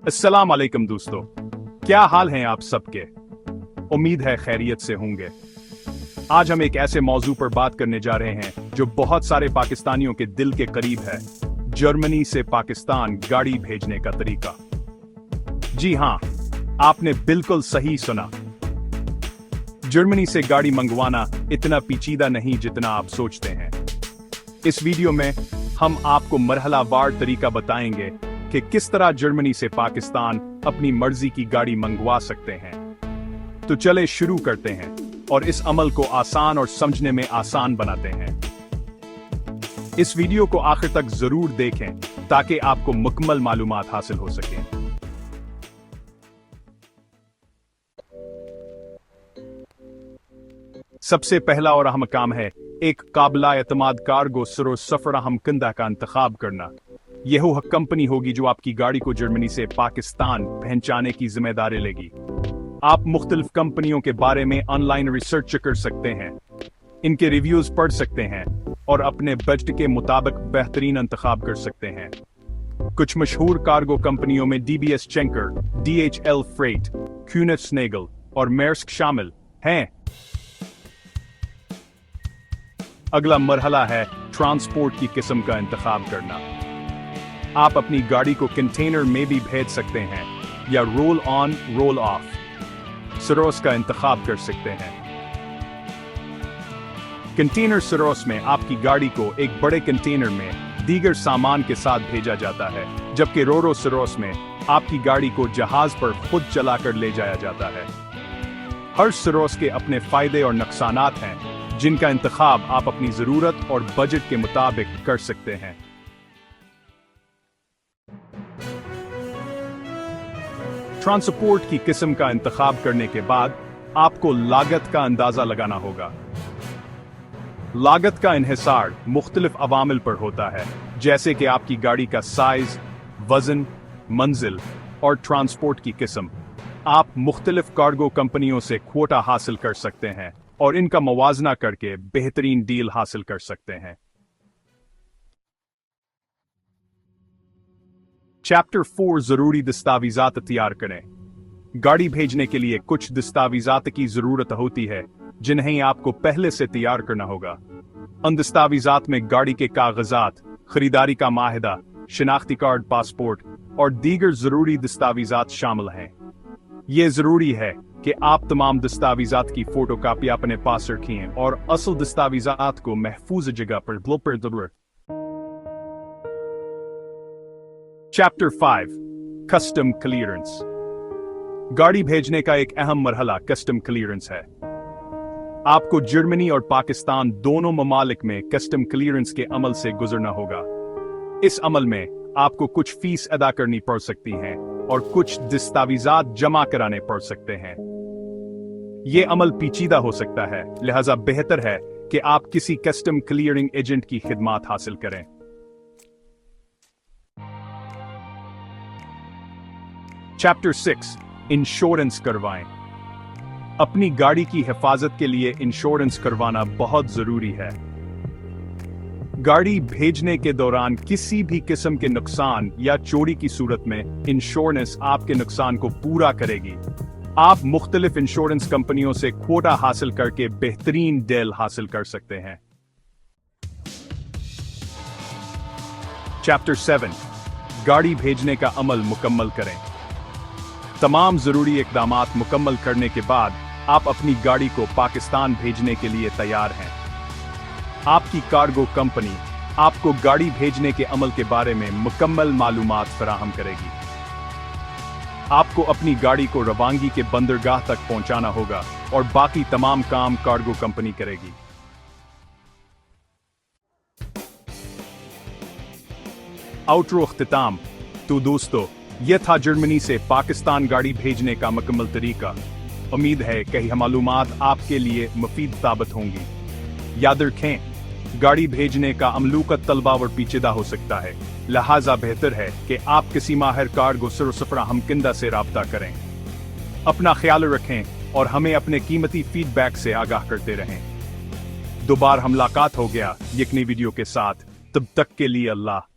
अस्सलाम वालेकुम दोस्तों, क्या हाल हैं आप सबके। उम्मीद है खैरियत से होंगे। आज हम एक ऐसे मौजू पर बात करने जा रहे हैं जो बहुत सारे पाकिस्तानियों के दिल के करीब है। जर्मनी से पाकिस्तान गाड़ी भेजने का तरीका। जी हां, आपने बिल्कुल सही सुना। जर्मनी से गाड़ी मंगवाना इतना पेचीदा नहीं जितना आप सोचते हैं। इस वीडियो में हम आपको मरहलावार तरीका बताएंगे कि किस तरह जर्मनी से पाकिस्तान अपनी मर्जी की गाड़ी मंगवा सकते हैं। तो चले शुरू करते हैं और इस अमल को आसान और समझने में आसान बनाते हैं। इस वीडियो को आखिर तक जरूर देखें ताकि आपको मुकम्मल मालूमात हासिल हो सके। सबसे पहला और अहम काम है एक काबिला एतमाद कार्गो सरो सफराहम कंधा का इंतखाब करना। यह वो कंपनी होगी जो आपकी गाड़ी को जर्मनी से पाकिस्तान पहुंचाने की जिम्मेदारी लेगी। आप मुख्तलिफ कंपनियों के बारे में ऑनलाइन रिसर्च कर सकते हैं, इनके रिव्यूज पढ़ सकते हैं और अपने बजट के मुताबिक बेहतरीन इंतखाब कर सकते हैं। कुछ मशहूर कार्गो कंपनियों में DBS चेंकर, DHL फ्रेट, क्यूनेट-स्नेगल और मेर्स्क शामिल हैं। अगला मरहला है ट्रांसपोर्ट की किस्म का इंतखाब करना। आप अपनी गाड़ी को कंटेनर में भी भेज सकते हैं या रोल ऑन रोल ऑफ सरोस का इंतखाब कर सकते हैं। कंटेनर सरोस में आपकी गाड़ी को एक बड़े कंटेनर में दीगर सामान के साथ भेजा जाता है, जबकि रोरो सरोस में आपकी गाड़ी को जहाज पर खुद चलाकर ले जाया जाता है। हर सरोस के अपने फायदे और नुकसानात हैं, जिनका इंतखाब आप अपनी जरूरत और बजट के मुताबिक कर सकते हैं। ट्रांसपोर्ट की किस्म का इंतखाब करने के बाद आपको लागत का अंदाजा लगाना होगा। लागत का इन्हिसार मुख्तलिफ अवामिल पर होता है, जैसे कि आपकी गाड़ी का साइज, वजन, मंजिल और ट्रांसपोर्ट की किस्म। आप मुख्तलिफ कार्गो कंपनियों से क्वोटा हासिल कर सकते हैं और इनका मुवाजना करके बेहतरीन डील हासिल कर सकते हैं। चैप्टर 4 जरूरी दस्तावेजात तैयार करें। गाड़ी भेजने के लिए कुछ दस्तावेजात की जरूरत होती है जिन्हें आपको पहले से तैयार करना होगा। उन दस्तावेजात में गाड़ी के कागजात, खरीदारी का माहिदा, शिनाख्ती कार्ड, पासपोर्ट और दीगर जरूरी दस्तावेजात शामिल हैं। यह जरूरी है कि आप तमाम दस्तावेजात की फोटोकॉपी अपने पास रखें और असल दस्तावेजात को महफूज जगह पर जरूर। Chapter 5 custom clearance. गाड़ी भेजने का एक अहम मरहला कस्टम क्लियरेंस है। आपको जर्मनी और पाकिस्तान दोनों ममालिक में कस्टम क्लियरेंस के अमल से गुजरना होगा। इस अमल में आपको कुछ फीस अदा करनी पड़ सकती है और कुछ दस्तावेजात जमा कराने पड़ सकते हैं। यह अमल पेचीदा हो सकता है, लिहाजा बेहतर है कि आप किसी कस्टम क्लियरिंग एजेंट की खिदमात हासिल करें। चैप्टर 6 इंश्योरेंस करवाएं। अपनी गाड़ी की हिफाजत के लिए इंश्योरेंस करवाना बहुत जरूरी है। गाड़ी भेजने के दौरान किसी भी किस्म के नुकसान या चोरी की सूरत में इंश्योरेंस आपके नुकसान को पूरा करेगी। आप मुख्तलिफ इंश्योरेंस कंपनियों से क्वोटा हासिल करके बेहतरीन डील हासिल कर सकते हैं। चैप्टर 7 गाड़ी भेजने का अमल मुकम्मल करें। तमाम जरूरी इकदामात मुकम्मल करने के बाद आप अपनी गाड़ी को पाकिस्तान भेजने के लिए तैयार हैं। आपकी कार्गो कंपनी आपको गाड़ी भेजने के अमल के बारे में मुकम्मल मालूमात फराहम करेगी। आपको अपनी गाड़ी को रवानगी के बंदरगाह तक पहुंचाना होगा और बाकी तमाम काम कार्गो कंपनी करेगी। आउटरो अख्तिताम। तो दोस्तों, यह था जर्मनी से पाकिस्तान गाड़ी भेजने का मुकम्मल तरीका। उम्मीद है कि यह मालूमात आपके लिए मुफीद साबित होंगी। याद रखें, गाड़ी भेजने का अमलूकत तलबा और पेचीदा हो सकता है, लिहाजा बेहतर है कि आप किसी माहिर कार्गो सफराहम किंदा से राब्ता करें। अपना ख्याल रखें और हमें अपने कीमती फीडबैक से आगाह करते रहें। दोबारा मुलाकात हो गया एक नई वीडियो के साथ। तब तक के लिए अल्लाह